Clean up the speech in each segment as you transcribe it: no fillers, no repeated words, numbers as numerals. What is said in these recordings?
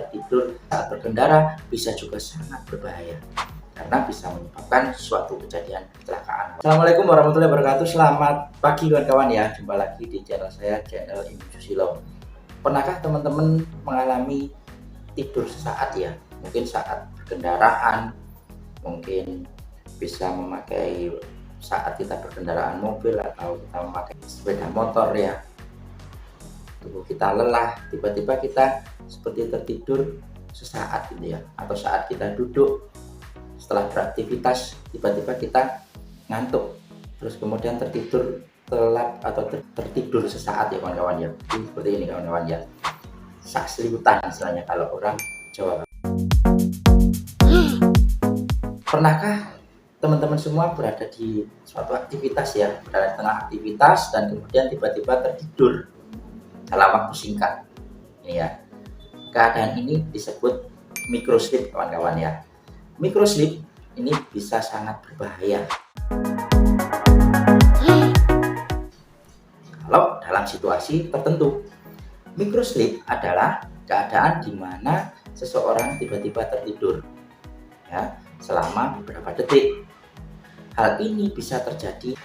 tertidur saat berkendara bisa juga sangat berbahaya karena bisa menyebabkan suatu kejadian kecelakaan. Assalamualaikum warahmatullahi wabarakatuh. Selamat pagi kawan-kawan ya. Jumpa lagi di channel saya, channel Ibu Susilo. Pernahkah teman-teman mengalami tidur sesaat ya? Mungkin saat berkendaraan, mungkin bisa memakai saat kita berkendaraan mobil atau kita memakai sepeda motor ya. Tubuh kita lelah, tiba-tiba kita seperti tertidur sesaat gitu ya. Atau saat kita duduk setelah beraktivitas tiba-tiba kita ngantuk, terus kemudian tertidur telap atau tertidur sesaat ya kawan-kawan ya. Seperti ini kawan-kawan ya, sasliutan istilahnya kalau orang Jawa. Pernahkah teman-teman semua berada di suatu aktivitas ya, berada di tengah aktivitas dan kemudian tiba-tiba tertidur dalam waktu singkat ini ya. Keadaan ini disebut microsleep kawan-kawan ya. Microsleep ini bisa sangat berbahaya kalau dalam situasi tertentu. Microsleep adalah keadaan di mana seseorang tiba-tiba tertidur ya selama beberapa detik. Hal ini bisa terjadi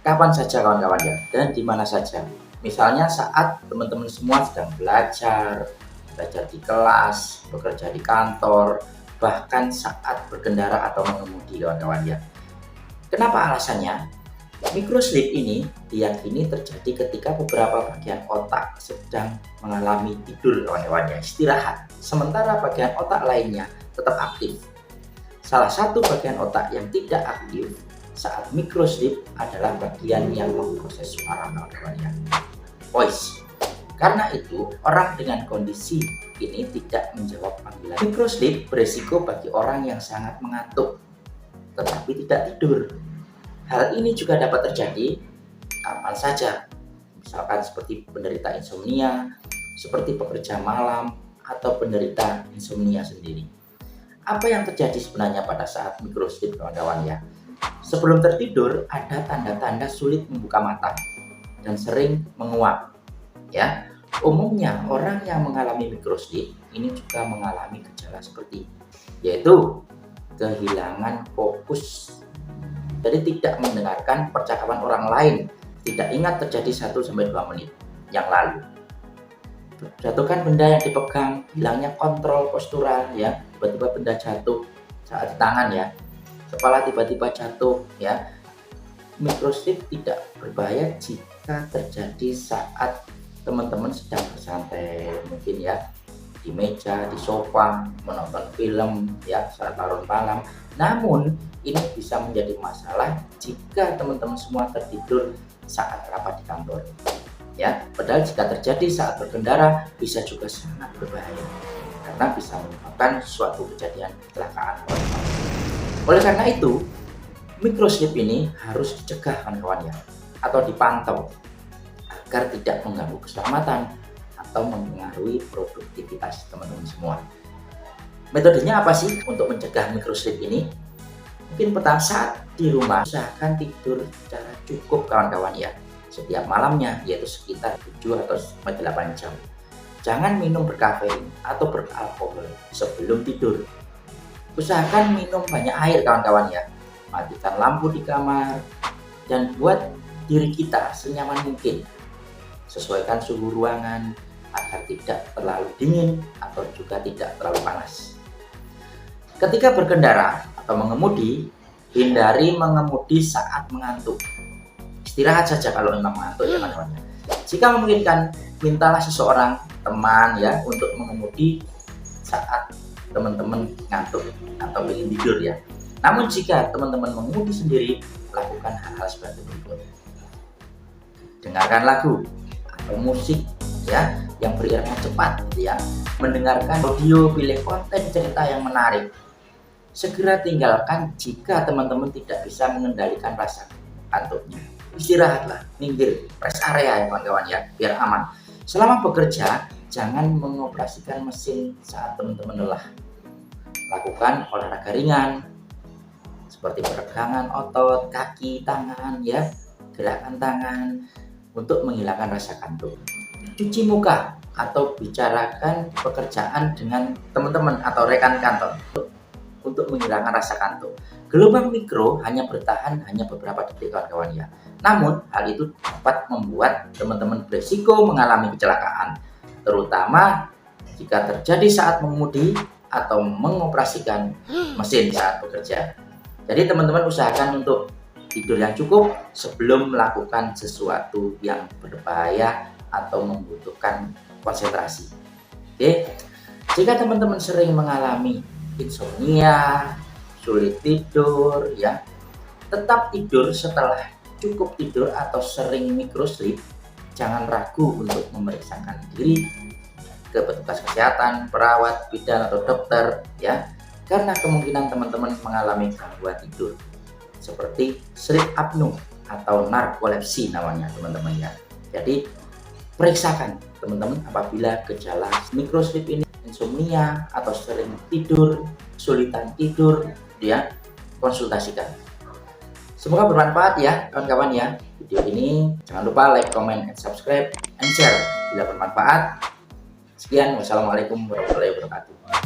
kapan saja kawan-kawan ya, dan di mana saja. Misalnya saat teman-teman semua sedang belajar di kelas, bekerja di kantor, bahkan saat berkendara atau mengemudi kawan-kawan ya. Kenapa alasannya? Microsleep ini diyakini terjadi ketika beberapa bagian otak sedang mengalami tidur kawan-kawan ya, istirahat, sementara bagian otak lainnya tetap aktif. Salah satu bagian otak yang tidak aktif saat microsleep adalah bagian yang memproses suara kawan-kawan ya, voice. Karena itu, orang dengan kondisi ini tidak menjawab panggilan. Microsleep beresiko bagi orang yang sangat mengantuk tetapi tidak tidur. Hal ini juga dapat terjadi kapan saja, misalkan seperti penderita insomnia, seperti pekerja malam, atau penderita insomnia sendiri. Apa yang terjadi sebenarnya pada saat microsleep kawan-kawan ya? Sebelum tertidur ada tanda-tanda sulit membuka mata dan sering menguap ya. Umumnya orang yang mengalami microsleep ini juga mengalami gejala seperti yaitu kehilangan fokus, jadi tidak mendengarkan percakapan orang lain, tidak ingat terjadi 1-2 menit yang lalu, jatuhkan benda yang dipegang, hilangnya kontrol postural ya, tiba-tiba benda jatuh saat di tangan ya, kepala tiba-tiba jatuh ya. Microsleep tidak berbahaya jika terjadi saat teman-teman sedang bersantai mungkin ya di meja, di sofa, menonton film ya saat larut malam. Namun ini bisa menjadi masalah jika teman-teman semua tertidur saat rapat di kantor ya. Padahal jika terjadi saat berkendara bisa juga sangat berbahaya karena bisa menyebabkan suatu kejadian kecelakaan. Oleh karena itu microsleep ini harus dicegah kawan-kawan ya, atau dipantau agar tidak mengganggu keselamatan atau mempengaruhi produktivitas teman-teman semua. Metodenya apa sih untuk mencegah microsleep ini? Mungkin pertama, saat di rumah usahakan tidur secara cukup kawan-kawan ya, setiap malamnya, yaitu sekitar 7 atau 8 jam. Jangan minum berkafein atau beralkohol sebelum tidur. Usahakan minum banyak air kawan-kawan ya, matikan lampu di kamar, dan buat diri kita senyaman mungkin. Sesuaikan suhu ruangan agar tidak terlalu dingin atau juga tidak terlalu panas. Ketika berkendara atau mengemudi, hindari mengemudi saat mengantuk. Istirahat saja kalau memang mengantuk ya kawan-kawan. Jika memungkinkan, mintalah seseorang, teman ya, untuk mengemudi saat teman-teman ngantuk atau ingin tidur ya. Namun jika teman-teman mengemudi sendiri, lakukan hal-hal seperti berikut. Dengarkan lagu atau musik ya yang berirama cepat ya, mendengarkan audio, pilih konten cerita yang menarik. Segera tinggalkan jika teman-teman tidak bisa mengendalikan rasa kantuknya. Istirahatlah, minggir, rest area ya kawan-kawan ya, biar aman. Selama bekerja jangan mengoperasikan mesin saat teman-teman lelah. Lakukan olahraga ringan seperti peregangan otot, kaki, tangan ya, gerakan tangan untuk menghilangkan rasa kantuk. Cuci muka atau bicarakan pekerjaan dengan teman-teman atau rekan kantor untuk menghilangkan rasa kantuk. Gelombang mikro hanya bertahan hanya beberapa detik kawan-kawan ya. Namun hal itu dapat membuat teman-teman berisiko mengalami kecelakaan, terutama jika terjadi saat mengemudi atau mengoperasikan mesin saat bekerja. Jadi teman-teman usahakan untuk tidur yang cukup sebelum melakukan sesuatu yang berbahaya atau membutuhkan konsentrasi. Oke, jika teman-teman sering mengalami insomnia, sulit tidur ya, tetap tidur setelah cukup tidur atau sering microsleep, jangan ragu untuk memeriksakan diri ke petugas kesehatan, perawat, bidan atau dokter ya, karena kemungkinan teman-teman mengalami gangguan tidur seperti sleep apnea atau narkolepsi namanya teman-teman ya. Jadi periksakan teman-teman apabila gejala microsleep ini, insomnia atau sering tidur, kesulitan tidur ya, konsultasikan. Semoga bermanfaat ya kawan-kawan ya. Video ini jangan lupa like, comment, and subscribe, and share bila bermanfaat. Sekian, wassalamualaikum warahmatullahi wabarakatuh.